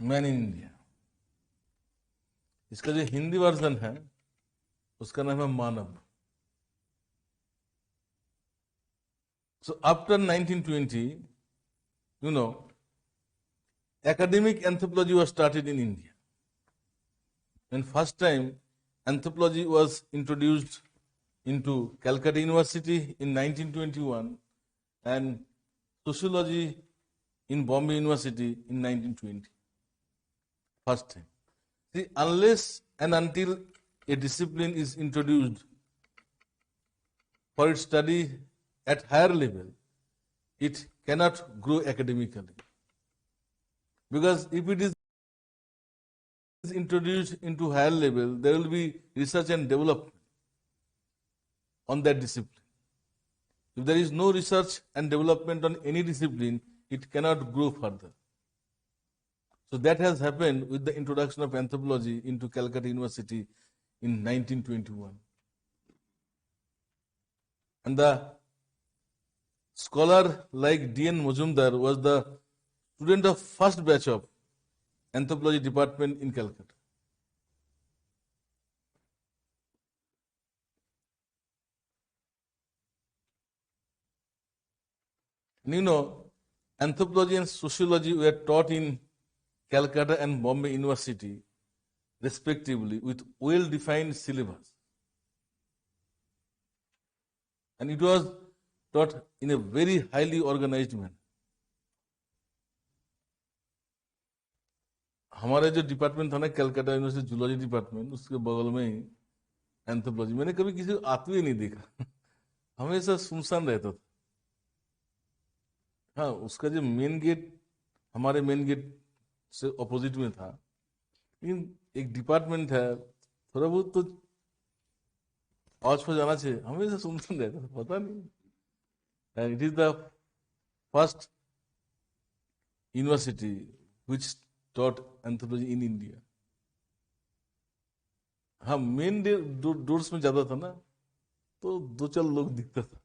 Man in India. इसका जो Hindi version है उसका नाम है मानव। So after 1920, academic anthropology was started in India. And first time anthropology was introduced into Calcutta University in 1921 and sociology in Bombay University in 1920. First time. See, unless and until a discipline is introduced for its study at higher level, it cannot grow academically. Because if it is introduced into higher level, there will be research and development on that discipline. If there is no research and development on any discipline, it cannot grow further. So that has happened with the introduction of anthropology into Calcutta University in 1921. And the scholar like D.N. Majumdar was the student of first batch of anthropology department in Calcutta. And anthropology and sociology were taught in Calcutta and Bombay University, respectively, with well-defined syllabus. And it was taught in a very highly organized manner. हमारा जो department था ना Calcutta university zoology department, उसके बगल में ही anthropology. मैंने कभी किसी को आते हुए नहीं देखा, हमेशा सुनसान रहता था। हाँ, उसका जो मेन गेट हमारे मेन गेट से अपोजिट में था, लेकिन एक डिपार्टमेंट है, थोड़ा बहुत तो आज पर जाना चाहिए, हमेशा सुनसान रहता था, पता नहीं। And it is the first university which taught anthropology in India. हाँ, मेन डोर्स में जाता था ना, तो दो चार लोग दिखता था।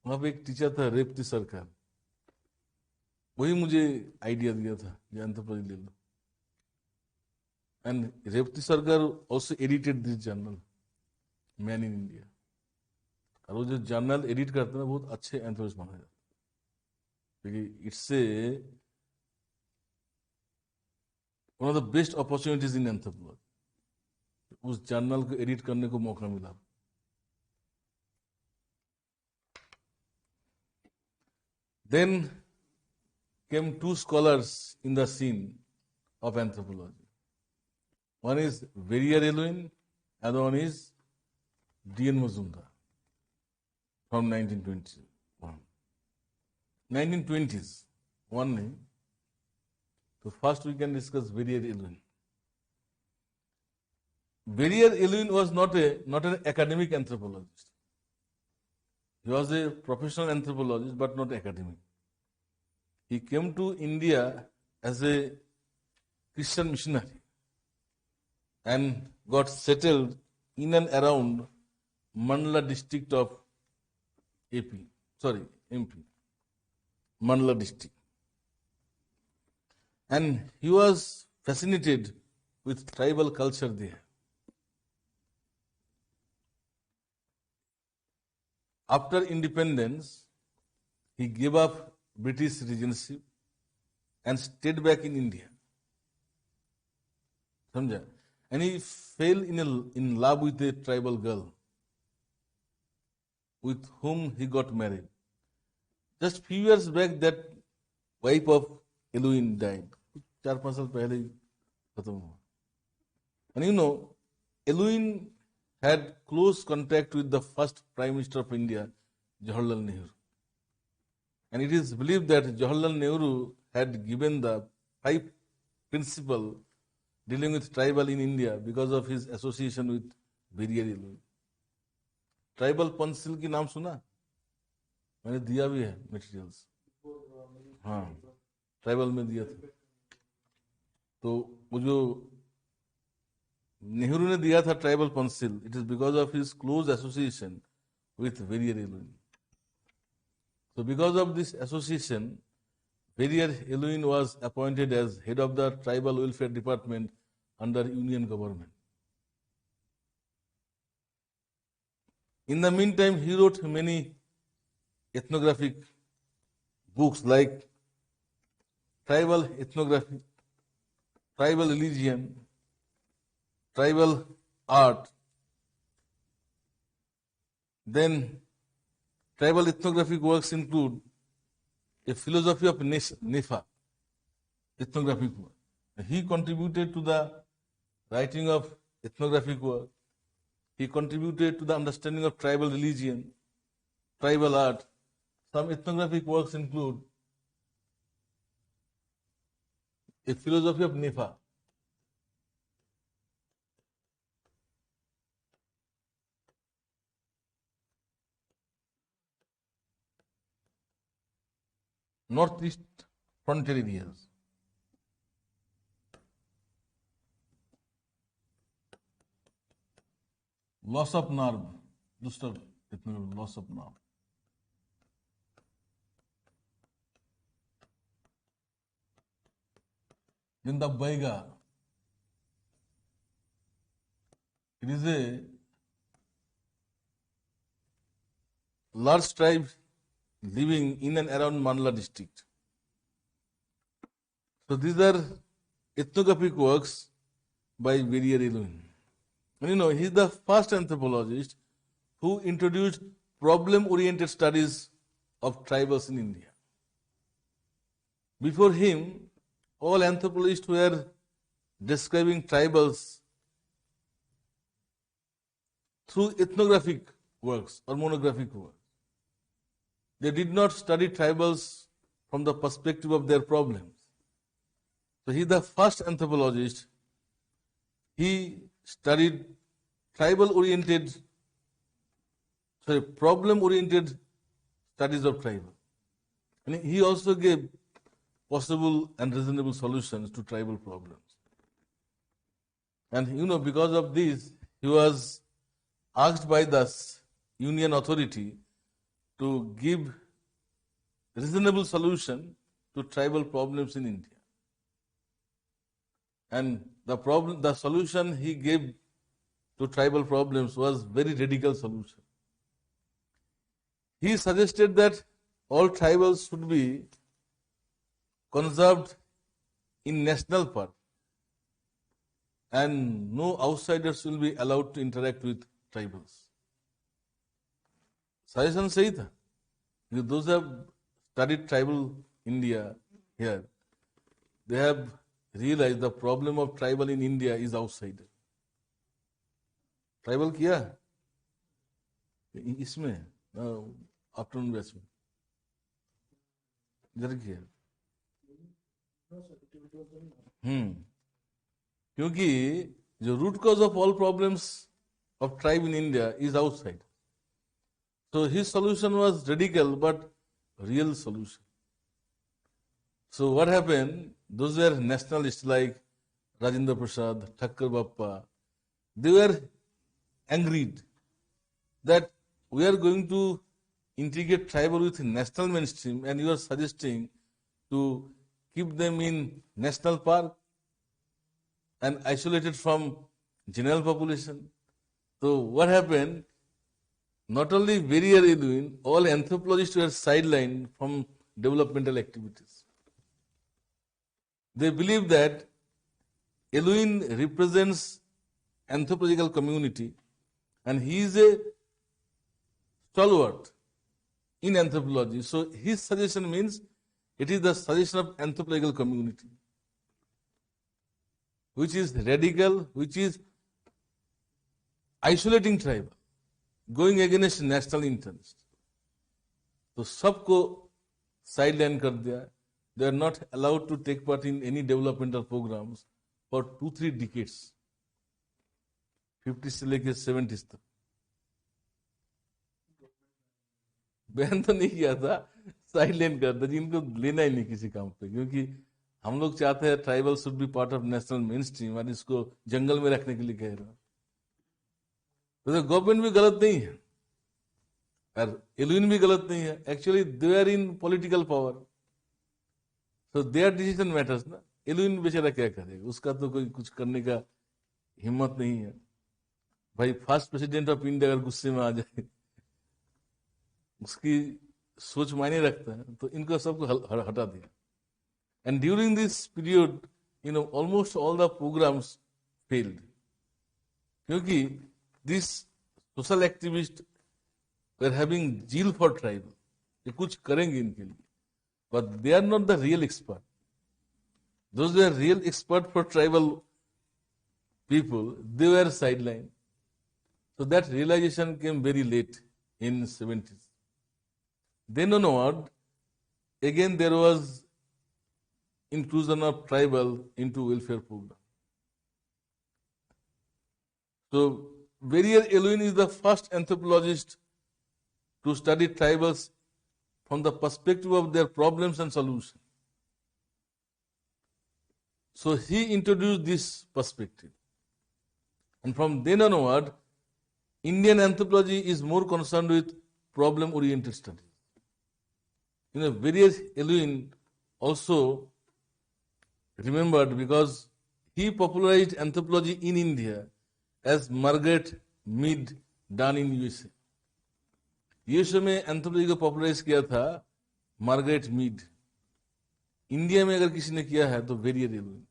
वहां पे एक टीचर था रेवती सरकार, वही मुझे आइडिया दिया था कि एंथ्रोपोलॉजी ले लो। एंड रेवती सरकार also edited this journal man in India. और वो जो जर्नल एडिट करते हैं बहुत अच्छे एंथ्रोपोलॉजिस्ट माना जाता है, क्योंकि इससे one of the best opportunities in anthropology, उस जर्नल को एडिट करने को मौका मिला। Then came two scholars in the scene of anthropology. One is Verrier Elwin and one is D.N. Majumdar from 1921. 1920s, one name. So first we can discuss Verrier Eluin. Verrier Eluin was not an academic anthropologist. He was a professional anthropologist, but not academic. He came to India as a Christian missionary and got settled in and around Mandla district of MP, Mandla district. And he was fascinated with tribal culture there. After independence, he gave up British regency and stayed back in India. समझा? And he fell in love with a tribal girl, with whom he got married. Just few years back, that wife of Eluin died. 4-5 साल पहले ही खत्म हुआ। And Eluin had close contact with the first Prime Minister of India, Jawaharlal Nehru. And it is believed that Jawaharlal Nehru had given the 5 principles dealing with tribal in India because of his association with Verrier Eluin. Tribal pencil की नाम सुना? मैंने दिया भी है materials. हाँ, tribal में दिया था। तो वो जो नेहरू ने दिया था tribal Panchsheel, it is because of his close association with Verrier Elwin. So because of this association, Barrier Eluin was appointed as head of the Tribal Welfare Department under Union government. In the meantime, he wrote many ethnographic books like Tribal Ethnography, Tribal Religion, Tribal Art. Then tribal ethnographic works include a philosophy of Nefa, ethnographic work. He contributed to the writing of ethnographic work. He contributed to the understanding of tribal religion, tribal art. Some ethnographic works include a philosophy of Nefa, northeast frontier areas. Loss of nerve, loss of nerve. Then the Baiga. It is a large tribe living in and around Mandla district. So these are ethnographic works by Barrier Eluin. And he is the first anthropologist who introduced problem-oriented studies of tribals in India. Before him, all anthropologists were describing tribals through ethnographic works or monographic works. They did not study tribals from the perspective of their problems. So he is the first anthropologist. He studied problem-oriented studies of tribal. And he also gave possible and reasonable solutions to tribal problems. And because of this, he was asked by the Union authority to give reasonable solution to tribal problems in India. And the solution he gave to tribal problems was very radical solution. He suggested that all tribals should be conserved in national park and no outsiders will be allowed to interact with tribals. Suggestion sahi tha. Those who have studied tribal India here, they have realized the problem of tribal in India is outsider. Tribal किया इसमें afternoon batch में इधर किया क्योंकि जो root cause of all problems of tribe in India is outside. So his solution was radical but real solution. So what happened? Those were nationalists like Rajendra Prasad, Thakkar Bappa. They were agreed that we are going to integrate tribal with national mainstream, and you are suggesting to keep them in national park and isolated from general population. So what happened? Not only Barrier Eluin, all anthropologists were sidelined from developmental activities. They believe that Eluin represents anthropological community and he is a stalwart in anthropology. So his suggestion means it is the suggestion of anthropological community, which is radical, which is isolating tribal, going against national interest. तो सबको sideline कर दिया. They are not allowed to take part in any developmental programs for 2-3 decades, 50 से लेकर 70 तक. Ban तो नहीं किया था, साइडलाइन कर दिया, जिनको लेना ही नहीं किसी काम पे, क्योंकि हम लोग चाहते हैं tribal should be part of national main stream और इसको जंगल में रखने के लिए कह रहा हूं. तो गवर्नमेंट भी गलत नहीं है और एलुइन भी गलत नहीं है. Actually they are in political power. So their decision matters ना। एलुइन बेचारा क्या करेगा, उसका तो कोई कुछ करने का हिम्मत नहीं है। भाई फर्स्ट प्रेसिडेंट ऑफ इंडिया अगर गुस्से में आ जाए, उसकी सोच मायने रखता है, तो इनको सबको हटा दिया। And during this period almost all the programmes failed, क्योंकि this social activist were having zeal for tribal, ये कुछ करेंगे इनके लिए, but they are not the real expert. Those were real expert for tribal people, they were sidelined. So that realization came very late in 70s. Then onward, again there was inclusion of tribal into welfare program. So Barrier Eluin is the first anthropologist to study tribals from the perspective of their problems and solutions. So he introduced this perspective. And from then onward, Indian anthropology is more concerned with problem-oriented studies. Barrier Eluin also remembered, because he popularized anthropology in India as Margaret Mead done in USA. USA में anthropology को popularise किया था Margaret Mead. India में अगर किसी ने किया है तो barrier एलुइन।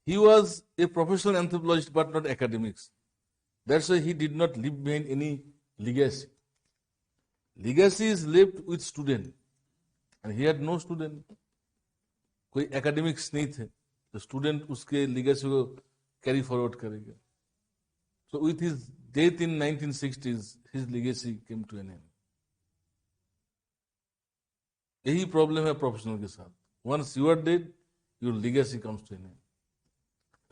He was a professional anthropologist but not academics. That's why he did not leave behind any legacy. Legacy is left with student, and he had no student. कोई academics नहीं थे, तो student उसके legacy को carry forward करेगा. So with his death in 1960s, his legacy came to an end. यही problem है professional के साथ। Once you are dead, your legacy comes to an end.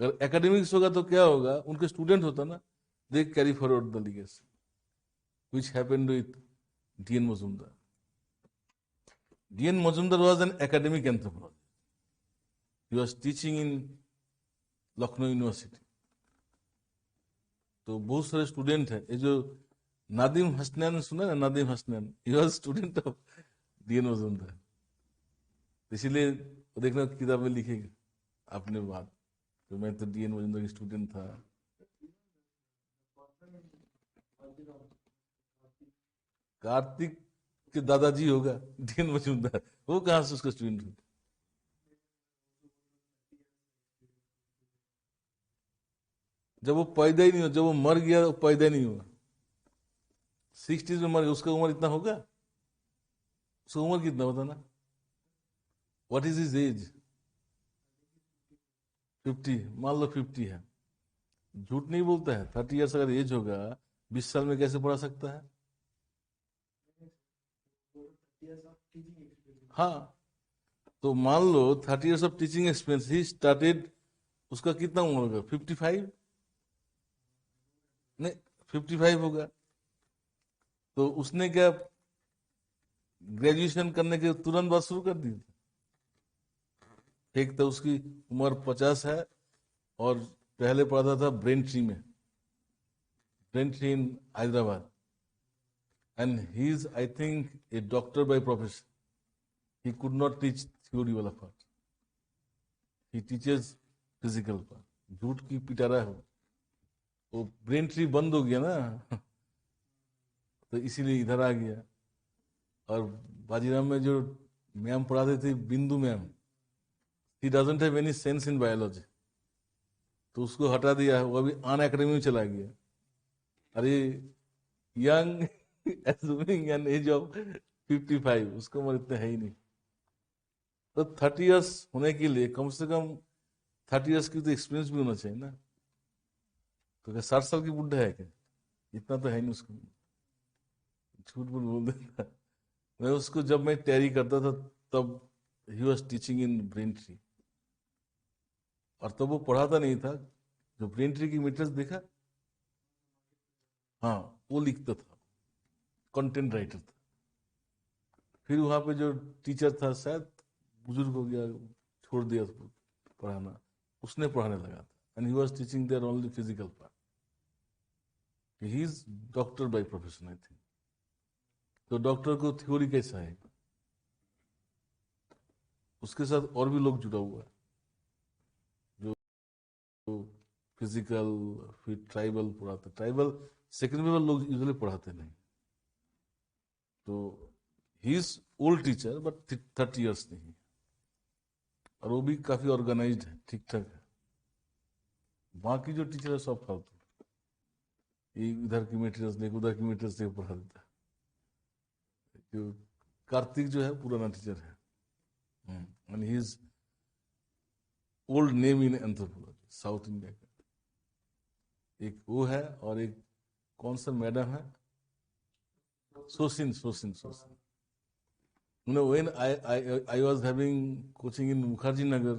अगर एकेडमिक्स होगा तो क्या होगा, उनके स्टूडेंट होता ना, they carry forward the legacy, which happened with D N Majumdar. D N Majumdar was an academic anthropologist, he was teaching in Lucknow university. तो बहुत सारे स्टूडेंट हैं, ये जो नादिम हसनैन सुना ना, Nadim Hasnain, he was student of D N Majumdar. इसीलिए देखना किताब में लिखेगा अपने बात, तो मैं तो डीएन मजुमदार की स्टूडेंट था। कार्तिक के दादाजी होगा डीएन मजुमदार, वो कहां से उसका स्टूडेंट होगा? जब वो पैदा ही नहीं हुआ, जब वो मर गया, वो पैदा नहीं हुआ, 60s में मर गया, उसका उम्र इतना होगा? उसका उम्र कितना बताना? What is his age? 50, मान लो 50 है, झूठ नहीं बोलता है। 30 ईयर्स अगर एज होगा, 20 साल में कैसे पढ़ा सकता है? हाँ, तो मान लो 30 years of teaching experience, he started, उसका कितना उम्र होगा? 55? नहीं, 55 होगा। तो उसने क्या ग्रेजुएशन करने के तुरंत बाद शुरू कर दी? एक तो उसकी उम्र 50 है, और पहले पढ़ा था ब्रेन ट्री में, Brain Tree in Hyderabad, and he is I think a doctor by profession. He could not teach theory वाला part, he teaches physical part. झूठ की पिटारा है वो ब्रेन ट्री बंद हो गया ना, तो इसीलिए इधर आ गया। और बाजीराम में जो मैम पढ़ाते थे, बिंदु ma'am, he doesn't have any sense in biology, तो उसको हटा दिया, वो अभी अन एकेडमी में चला गया। अरे young assuming an age of 55, उसको उम्र इतना है ही नहीं। तो 30 इयर्स होने के लिए कम से कम 30 इयर्स की तो एक्सपीरियंस भी होना चाहिए ना। तो क्या 60 साल की बुढ़ा है क्या? इतना तो है नहीं उसको, झूठ बोल देता। मैं उसको, जब मैं तैयारी करता था, तब he was teaching in brain tree, और तब वो पढ़ाता नहीं था। जो ब्रेन ट्री की मीटर्स देखा, हाँ, वो लिखता था, कंटेंट राइटर था। फिर वहां पे जो टीचर था, शायद बुजुर्ग हो गया, छोड़ दिया उसको पढ़ाना, उसने पढ़ाने लगा था। And he was teaching there only physical part. He is doctor by profession, I think. तो डॉक्टर को थ्योरी कैसा है, उसके साथ और भी लोग जुड़ा हुआ है, जो फिजिकल, फिर ट्राइबल पढ़ाते। ट्राइबल सेकेंड लेवल लोग यूजुअली पढ़ाते नहीं। तो he is old teacher but 30 years नहीं, और वो भी काफी ऑर्गेनाइज्ड है, ठीक ठाक है। बाकी जो टीचर है सब फालतू, ये इधर की मटेरियल्स लेके उधर की मटेरियल्स लेके पढ़ा देता है। जो कार्तिक जो है पुराना टीचर है, and he is old name in anthropology south India का। एक वो है, और एक कौन सा मैडम है, सोसिन सोसिन सोसिन। when I was having coaching in Mukherjee Nagar,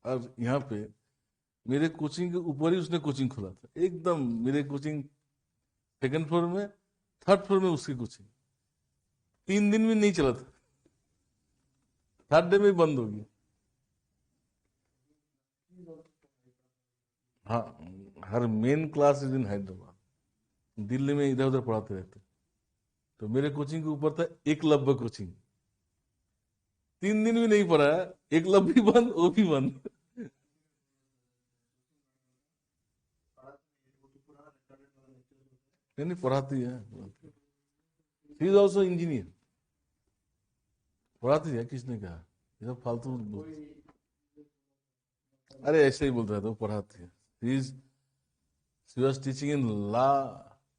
और यहाँ पे मेरे कोचिंग के ऊपर ही उसने कोचिंग खोला था, एकदम मेरे कोचिंग सेकंड फ्लोर में, थर्ड फ्लोर में उसकी कोचिंग। 3 दिन में नहीं चला था, थर्ड डे में ही बंद हो गया। हाँ, हर main class is in Hyderabad, Delhi में इधर उधर पढ़ाते रहते। तो मेरे कोचिंग के ऊपर था एकलव्य कोचिंग, 3 दिन भी नहीं पढ़ा है, एकलव्य भी बंद, वो भी बंद। नहीं नहीं, पढ़ाती है, शी इज ऑल्सो इंजीनियर, पढ़ाती है। किसने कहा, ये सब फालतू अरे ऐसे ही बोल रहा था, वो पढ़ाती है। शी वाज टीचिंग इन ला,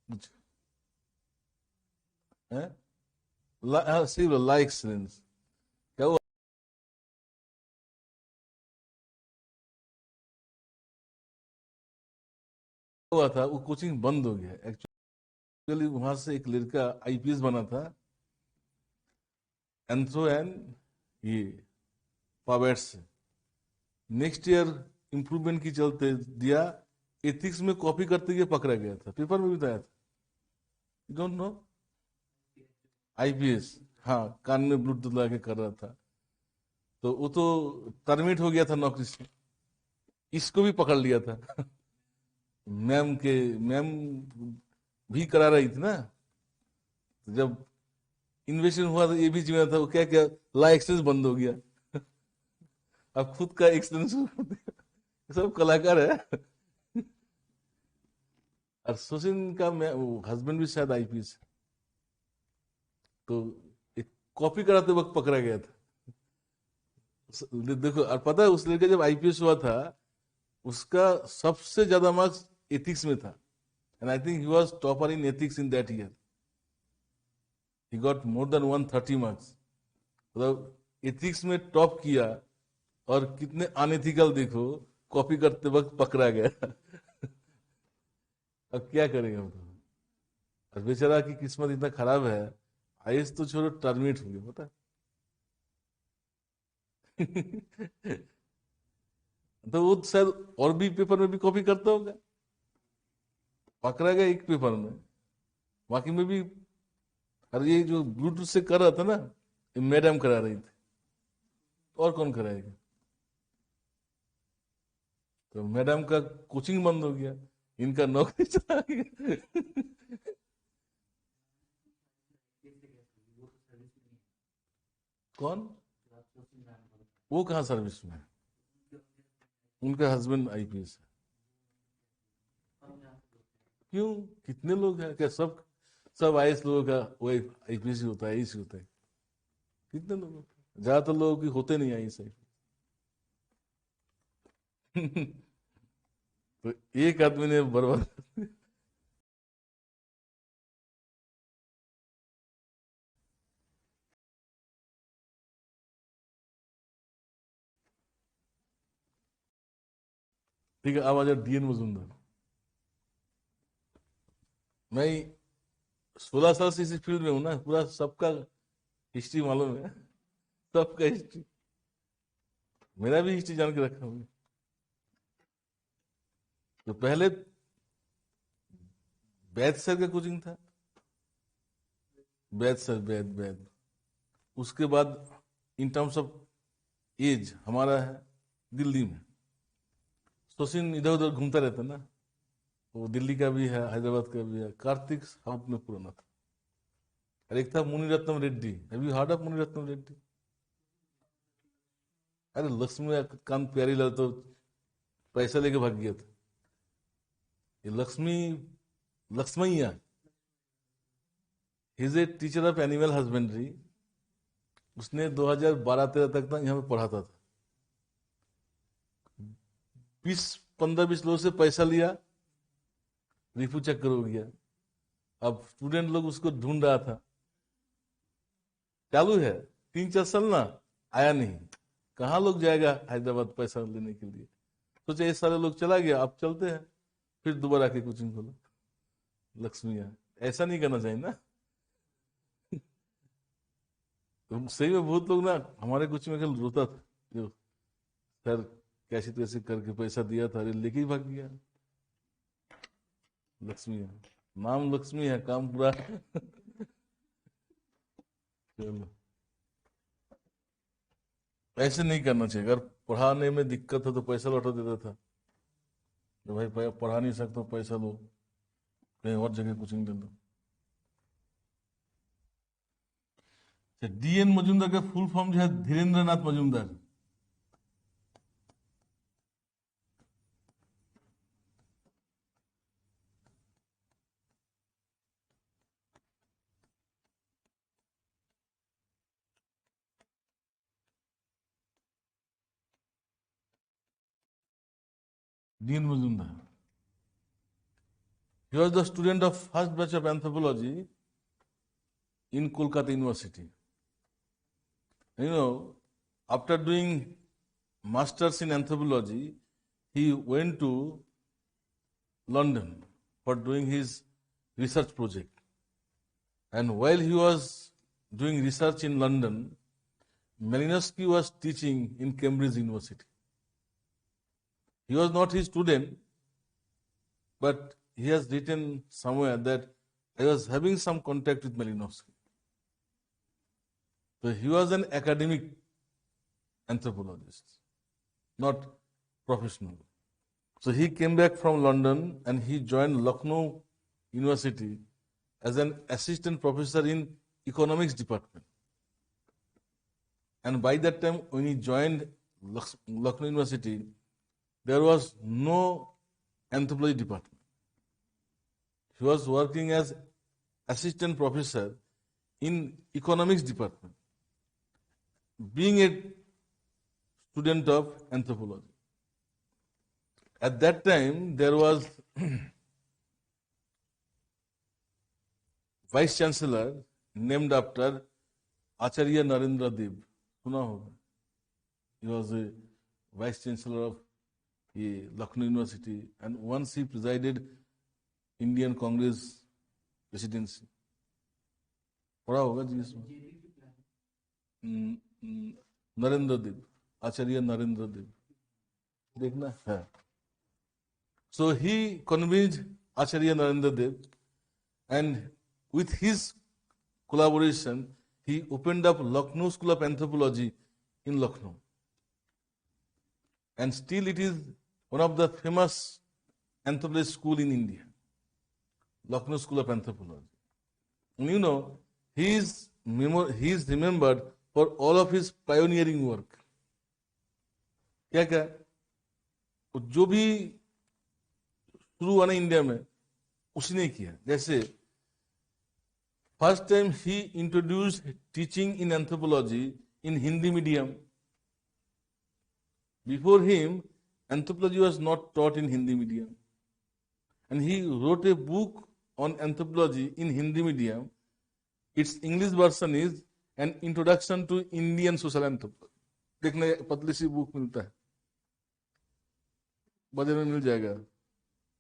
कुछ है, ला एक्सीलेंस। क्या हुआ था, वो कोचिंग बंद हो गया एक्चुअली। वहां से एक लड़का आईपीएस बना था, एंथ्रो एंड ये पावेट से। नेक्स्ट ईयर इंप्रूवमेंट की चलते दिया, एथिक्स में कॉपी करते हुए पकड़ा गया था, पेपर में भी तो आया था। यू डोंट नो, आईपीएस, हाँ, कान में ब्लूटूथ लगा के कर रहा था। तो वो तो टर्मिनेट हो गया था नौकरी से, इसको भी पकड़ लिया था। मैम भी करा रही थी ना, तो जब इन्वेस्टमेंट हुआ तो ये भी जिम्मेदार था, वो क्या क्या ला एक्सचेंज बंद हो गया। अब खुद का एक्सचेंज शुरू कर दिया। ये सब कलाकार है। और सुशील का मैं वो हस्बैंड भी शायद आईपीएस, तो एक कॉपी कराते वक्त पकड़ा गया था। देखो, और पता है उस लड़के जब आईपीएस हुआ था, उसका सबसे ज्यादा मार्क्स एथिक्स में था, and I think he was topper in ethics in that year. He got more than 130 marks, मतलब एथिक्स में टॉप किया। और कितने अनएथिकल देखो, कॉपी करते वक्त पकड़ा गया। अब क्या करेंगे हम तो। और बेचारा की किस्मत इतना खराब है, आईएएस तो छोड़ो, टर्मिनेट हो गया, पता है। तो वो शायद और भी पेपर में भी कॉपी करता होगा, पकड़ा गया एक पेपर में, बाकी में भी। और ये जो ब्लूटूथ से कर रहा था ना, ये मैडम करा रही थी, और कौन कराएगा। तो मैडम का कोचिंग बंद हो गया, इनका नौकरी चला गया। कौन, वो कहाँ सर्विस में है, उनका हस्बैंड आईपीएस है। क्यों, कितने लोग हैं क्या, सब सब आईएएस लोगों का वो आईपीएस ही होता है, ऐसी होता है। कितने लोग होते हैं? ज्यादातर लोगों की होते नहीं आईएएस। तो एक आदमी ने बर्बाद। ठीक है, अब आ जाओ डीएन मजूमदार। मैं 16 साल से इसी फील्ड में हूं ना, पूरा सबका हिस्ट्री मालूम है। सबका हिस्ट्री, मेरा भी हिस्ट्री जान के रखा हूँ। तो पहले वैद सर का कोचिंग था, वैद सर, वैद। उसके बाद इन टर्म्स ऑफ एज हमारा है दिल्ली में, सुशील इधर उधर घूमता रहता ना, वो दिल्ली का भी है, हैदराबाद का भी है। कार्तिक साउथ में पुराना था, और एक था Muniratnam Reddy. Have you heard of Muniratnam Reddy? अरे लक्ष्मीकांत प्यारीलाल तो पैसा लेके भाग गया था। ये Lakshmaiah, he is a teacher of animal husbandry. उसने 2012-13 तक ना यहाँ पे पढ़ाता था। 15-20 लोगों से पैसा लिया, रिफू चक्कर हो गया। अब स्टूडेंट लोग उसको ढूंढ रहा था, चालू है 3-4 साल ना, आया नहीं। कहाँ लोग जाएगा हैदराबाद पैसा लेने के लिए। सोचे ये सारे लोग चला गया, अब चलते हैं, फिर दोबारा के कोचिंग खोलो। लक्ष्मिया, ऐसा नहीं करना चाहिए ना। तो सही में बहुत लोग ना हमारे कोचिंग में कल रोता था, जो सर कैसे तैसे करके पैसा दिया था, अरे लेके ही भाग गया। लक्ष्मी, नाम लक्ष्मी है, काम पूरा। चलो, ऐसे नहीं करना चाहिए। अगर पढ़ाने में दिक्कत है तो पैसा लौटा देता था, तो भाई पढ़ा नहीं सकता, पैसा लो, कहीं और जगह कोचिंग ले लो। डीएन मजूमदार का फुल फॉर्म जो है Dhirendra Nath Majumdar. DN Majumdar, he was the student of first batch of anthropology in Kolkata University. You know, after doing masters in anthropology, he went to London for doing his research project. And while he was doing research in London, Malinowski was teaching in Cambridge University. He was not his student, but he has written somewhere that I was having some contact with Malinowski. So he was an academic anthropologist, not professional. So he came back from London and he joined Lucknow University as an assistant professor in economics department. And by that time, when he joined Lucknow University, there was no anthropology department. He was working as assistant professor in economics department, being a student of anthropology. At that time, there was vice chancellor named after Acharya Narendra Dev. Suna hoga. He was a vice chancellor of Lucknow University, and once he presided Indian Congress presidency. पढ़ा होगा जी इसमें, नरेंद्र देव, आचार्य नरेंद्र देव, देखना है. So he convinced Acharya Narendra Dev, and with his collaboration, he opened up Lucknow School of Anthropology in Lucknow. And still it is one of the famous anthropology school in India, Lucknow School of Anthropology. And you know, he is remembered for all of his pioneering work. क्या क्या जो भी शुरू हुआ ना India में, उसने किया. जैसे first time he introduced teaching in anthropology in Hindi medium. Before him, anthropology was not taught in Hindi medium. And he wrote a book on anthropology in Hindi medium. Its English version is An Introduction to Indian Social Anthropology. देखने पतली सी book मिलता है, बाजार में मिल जाएगा,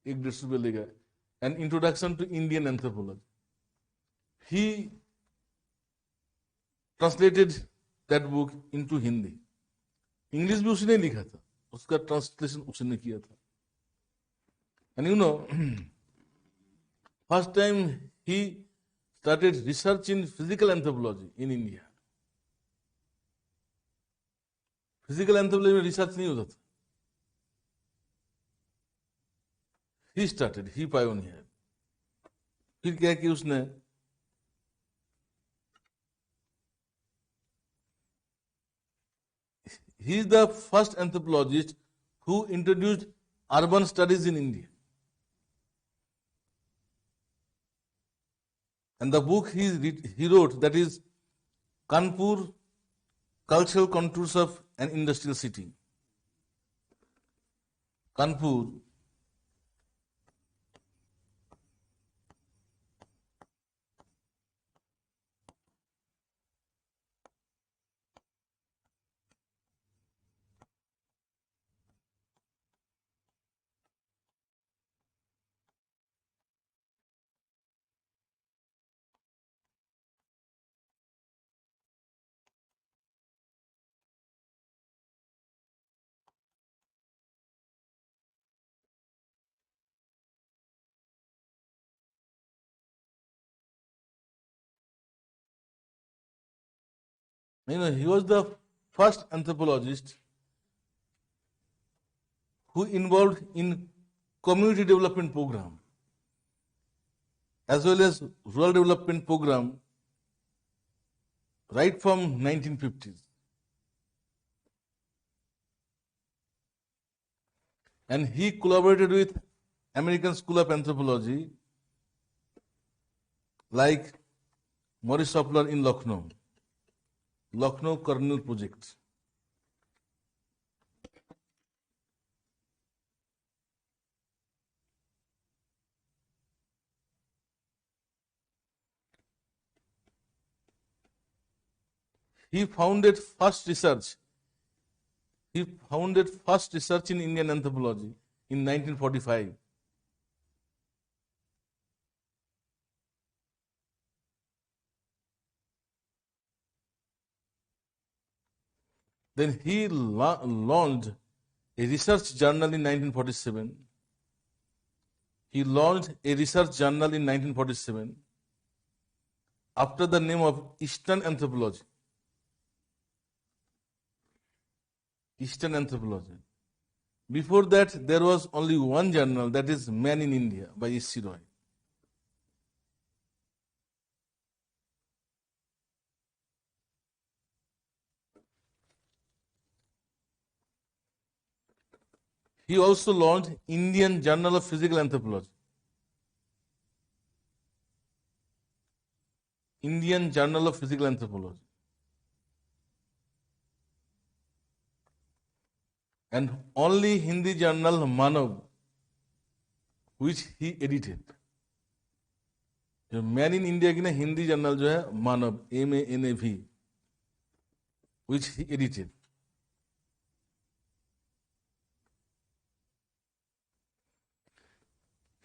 1-1.5 रुपये लेगा. An Introduction to Indian Anthropology. He translated that book into Hindi. English भी उसने लिखा था, उसका ट्रांसलेशन उसने किया था. And you know, first time he started research in physical anthropology in India. Physical anthropology में रिसर्च नहीं होता था. He started, he pioneer. फिर क्या कि उसने he is the first anthropologist who introduced urban studies in India. And the book he wrote, that is Kanpur, Cultural Contours of an Industrial City. Kanpur, he was the first anthropologist who involved in community development program as well as rural development program right from 1950s. And he collaborated with American School of Anthropology like Maurice Hopler in Lucknow Kernel Project. He founded first research in Indian anthropology in 1945. Then he launched a research journal in 1947. He launched a research journal in 1947 after the name of Eastern Anthropology. Eastern Anthropology. Before that, there was only one journal, that is Man in India by E.C. Roy. He also launched Indian Journal of Physical Anthropology. Indian Journal of Physical Anthropology. And only Hindi journal Manav, which he edited. जो man in India की ना Hindi journal जो है मानव MANAV, which he edited.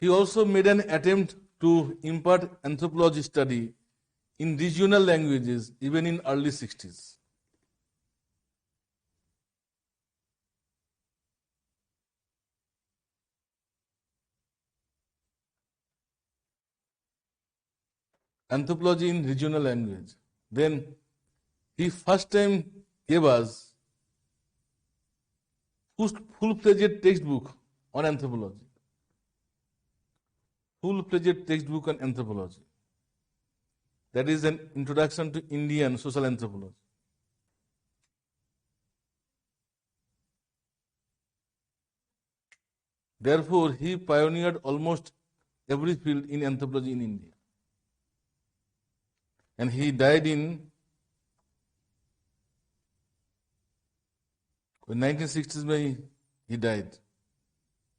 He also made an attempt to impart anthropology study in regional languages even in early 60s. Anthropology in regional language. Then he first time gave us full-fledged textbook on anthropology. Full-fledged textbook on anthropology. That is an introduction to Indian social anthropology. Therefore, he pioneered almost every field in anthropology in India. And he died in 1960s. He died,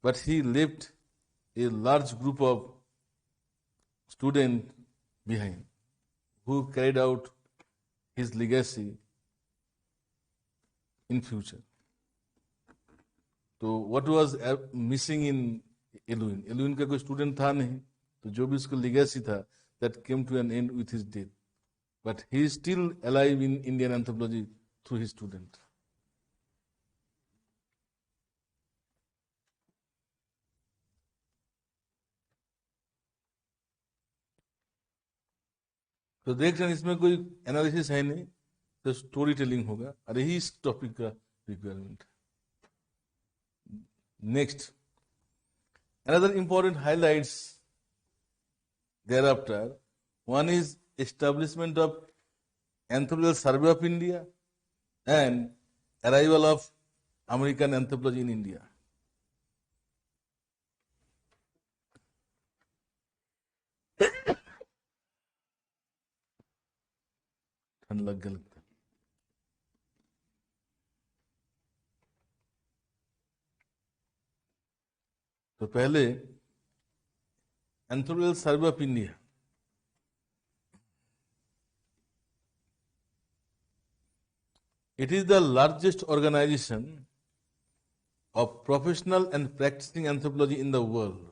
but he left a large group of students behind who carried out his legacy in future. तो what was missing in Eluin? Eluin का कोई student था नहीं, तो जो भी उसका legacy था, that came to an end with his death. But he is still alive in Indian anthropology through his student. तो देख रहे हैं इसमें कोई एनालिसिस है नहीं, तो स्टोरी टेलिंग होगा, अरे ही इस टॉपिक का requirement. Next, another important highlights thereafter, one is establishment of Anthropological Survey of India and arrival of American anthropology in India. ठंड लग गया लगता है। तो पहले anthropological survey of India, it is the largest organization of professional and practicing anthropology in the world.